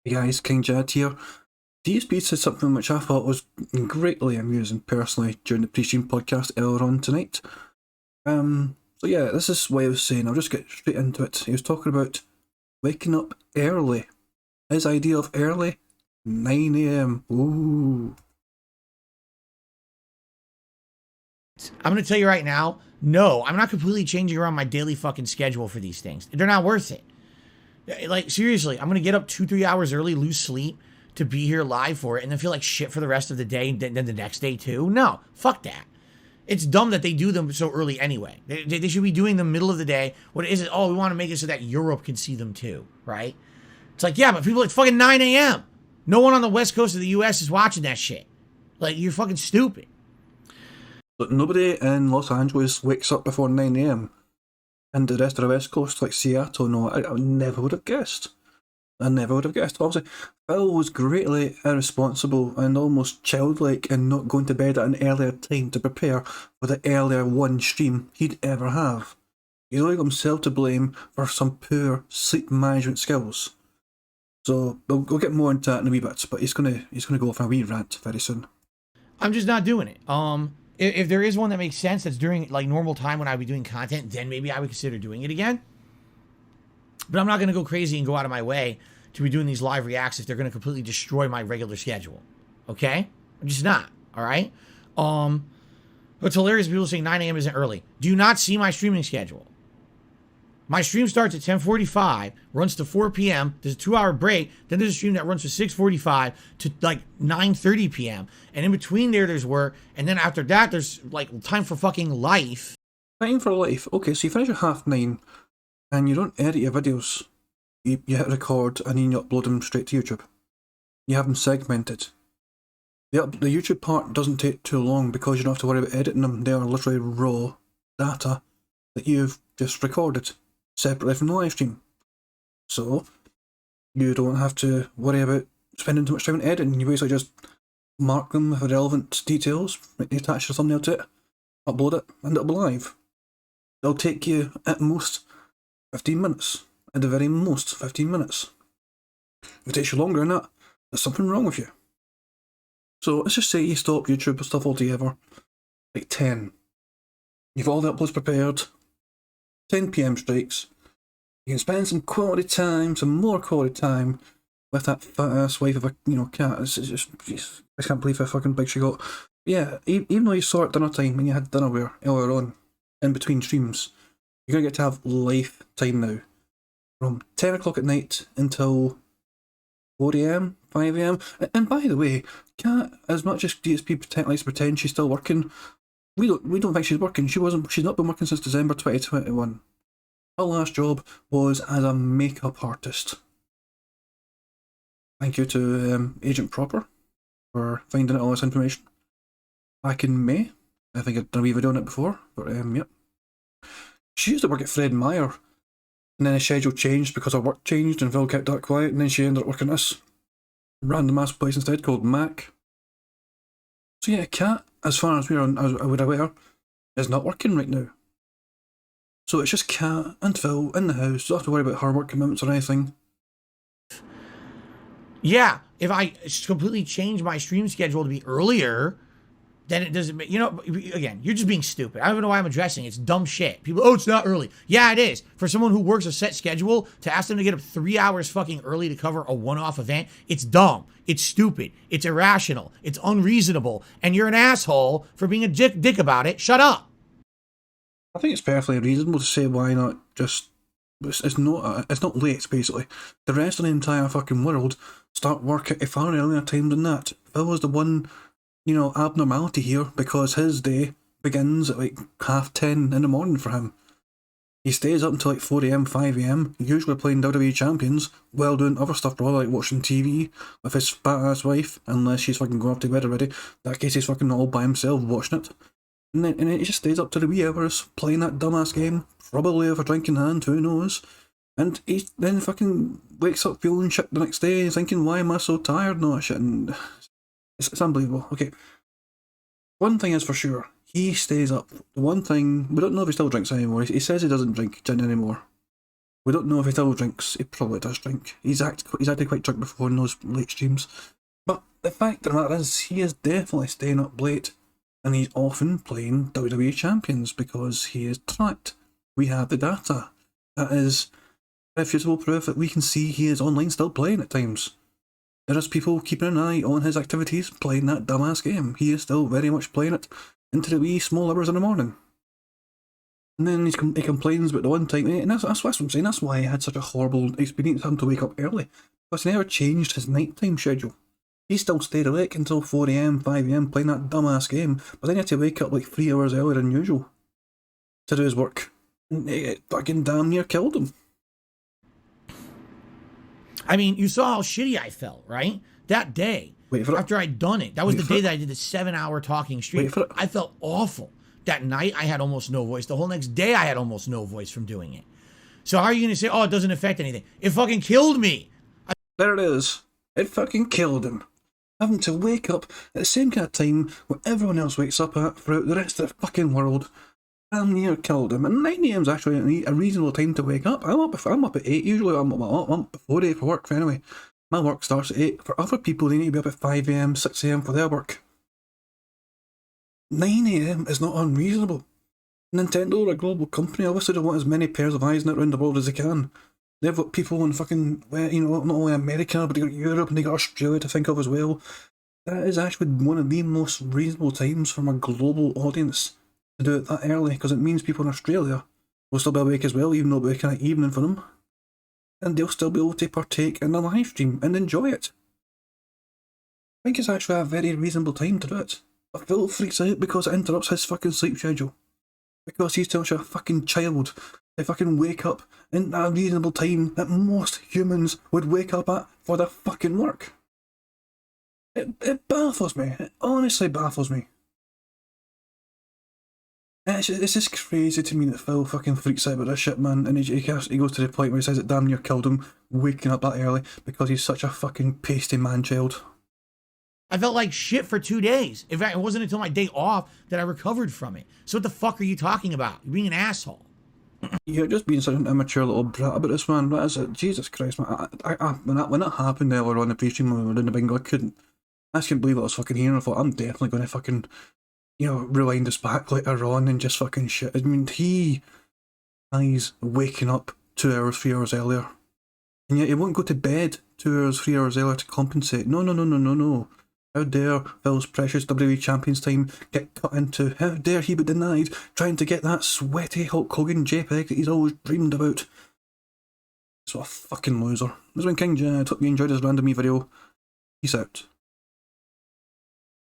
Hey guys, King Jad here. DSP said something which I thought was greatly amusing personally during the pre-stream podcast earlier on tonight. So yeah, this is what I was saying. I'll just get straight into it. He was talking about waking up early. His idea of early, 9 a.m. Ooh. I'm going to tell you right now, no, I'm not completely changing around my daily fucking schedule for these things. They're not worth it. Like, seriously, I'm going to get up 2-3 hours early, lose sleep to be here live for it, and then feel like shit for the rest of the day and then the next day too. No, fuck that. It's dumb that they do them so early anyway. They should be doing them middle of the day. What is it? Oh, we want to make it so that Europe can see them too, right? It's like, yeah, but people at fucking 9 a.m. No one on the west coast of the U.S. is watching that shit. Like, you're fucking stupid. But nobody in Los Angeles wakes up before 9 a.m. And the rest of the west coast, like Seattle, no, I never would have guessed. I never would have guessed. Obviously, Phil was greatly irresponsible and almost childlike in not going to bed at an earlier time to prepare for the earlier one stream he'd ever have. He's only got himself to blame for some poor sleep management skills. So we'll get more into that in a wee bit, but he's gonna go off on a wee rant very soon. I'm just not doing it. If there is one that makes sense that's during like normal time when I'd be doing content, then maybe I would consider doing it again. But I'm not going to go crazy and go out of my way to be doing these live reacts if they're going to completely destroy my regular schedule. Okay? I'm just not. All right? What's hilarious, people saying 9 a.m. isn't early. Do you not see my streaming schedule? My stream starts at 10:45, runs to 4 p.m. There's a 2-hour break. Then there's a stream that runs from 6:45 to like 9:30 p.m. And in between there's work. And then after that, there's like time for fucking life. Time for life. Okay, so you finish at 9:30 and you don't edit your videos. You hit record and then you upload them straight to YouTube. You have them segmented. The YouTube part doesn't take too long because you don't have to worry about editing them. They are literally raw data that you've just recorded separately from the live stream. So you don't have to worry about spending too much time on editing. You basically just mark them with relevant details, attach your thumbnail to it, upload it, and it'll be live. It'll take you at most 15 minutes. At the very most 15 minutes. If it takes you longer than that, there's something wrong with you. So let's just say you stop YouTube stuff altogether, like 10. You've all the uploads prepared, 10 PM strikes. You can spend some quality time, some more quality time with that fat ass wife of a cat. It's just, I can't believe how fucking big she got. Yeah, even though you saw it dinner time and you had dinnerware earlier on, in between streams, you're gonna get to have life time now. From 10 o'clock at night until 4 a.m, 5 a.m. And by the way, Kat, as much as DSP likes to pretend she's still working, we don't think she's working. She's not been working since December 2021. Her last job was as a makeup artist. Thank you to Agent Proper for finding out all this information. Back in May, I think I'd done a wee video on it before, but yep. She used to work at Fred Meyer, and then the schedule changed because her work changed and Phil kept that quiet, and then she ended up working at this random ass place instead called Mac. So yeah, Kat, as far as we're aware, is not working right now. So it's just Kat and Phil in the house. Don't have to worry about her work commitments or anything. Yeah, if I completely change my stream schedule to be earlier, then it doesn't, again, you're just being stupid. I don't even know why I'm addressing it. It's dumb shit. People, oh, it's not early. Yeah, it is. For someone who works a set schedule, to ask them to get up 3 hours fucking early to cover a one-off event, it's dumb. It's stupid. It's irrational. It's unreasonable. And you're an asshole for being a dick about it. Shut up. I think it's perfectly reasonable to say why not just... It's not late, basically. The rest of the entire fucking world start work at a far earlier time than that. Phil was the one... abnormality here because his day begins at like 10:30 in the morning for him. He stays up until like 4 a.m, 5 a.m, usually playing WWE Champions, while doing other stuff, probably like watching TV with his fat ass wife, unless she's fucking going off to bed already. In that case, he's fucking all by himself watching it. And then he just stays up to the wee hours, playing that dumbass game, probably with a drink in hand, who knows. And he then fucking wakes up feeling shit the next day, thinking, why am I so tired and all that shit, and... It's unbelievable. Okay. One thing is for sure, he stays up. The one thing, we don't know if he still drinks anymore. He says he doesn't drink gin anymore. We don't know if he still drinks. He probably does drink. He's acted quite drunk before in those late streams. But the fact of the matter is, he is definitely staying up late, and he's often playing WWE champions because he is tracked. We have the data. That is irrefutable proof that we can see he is online still playing at times. There is people keeping an eye on his activities, playing that dumbass game. He is still very much playing it into the wee small hours in the morning. And then he complains about the one time, and that's what I'm saying, that's why he had such a horrible experience having to wake up early. Because he never changed his nighttime schedule. He still stayed awake until 4 AM, 5 AM playing that dumbass game, but then he had to wake up like 3 hours earlier than usual to do his work. And it fucking damn near killed him. I mean, you saw how shitty I felt, right? That day, after I'd done it. That was the day that I did the 7-hour talking stream. I felt awful. That night, I had almost no voice. The whole next day, I had almost no voice from doing it. So how are you going to say, oh, it doesn't affect anything? It fucking killed me. There it is. It fucking killed him. Having to wake up at the same kind of time where everyone else wakes up at throughout the rest of the fucking world. Damn near killed him. And 9 AM is actually a reasonable time to wake up. I'm up at 8 usually. I'm up before 8 for work anyway. My work starts at 8. For other people, they need to be up at 5 AM, 6 AM for their work. 9 AM is not unreasonable. Nintendo are a global company. Obviously, they want as many pairs of eyes around the world as they can. They've got people in fucking, you know, not only America, but they got Europe and they got Australia to think of as well. That is actually one of the most reasonable times from a global audience to do it that early, because it means people in Australia will still be awake as well, even though it'll be kind of evening for them. And they'll still be able to partake in the live stream and enjoy it. I think it's actually a very reasonable time to do it. But Phil freaks out because it interrupts his fucking sleep schedule. Because he's such a fucking child to fucking wake up in a reasonable time that most humans would wake up at for their fucking work. It baffles me. It honestly baffles me. It's just crazy to me that Phil fucking freaks out about this shit, man, and he goes to the point where he says it damn near killed him waking up that early because he's such a fucking pasty man-child. I felt like shit for 2 days. In fact, it wasn't until my day off that I recovered from it. So what the fuck are you talking about? You're being an asshole. You're just being such an immature little brat about this, man. That is it. Jesus Christ, man. When that happened earlier on the pre-stream when we were doing the bingo, I couldn't believe what I was fucking hearing. I thought, I'm definitely going to fucking, you know, rewind this back later on and just fucking shit. I mean, he's waking up 2 hours, 3 hours earlier. And yet he won't go to bed 2 hours, 3 hours earlier to compensate. No. How dare Phil's precious WWE Champions time get cut into? How dare he be denied trying to get that sweaty Hulk Hogan JPEG that he's always dreamed about? So a fucking loser. This has been King Jad. Hope you enjoyed this random video. Peace out.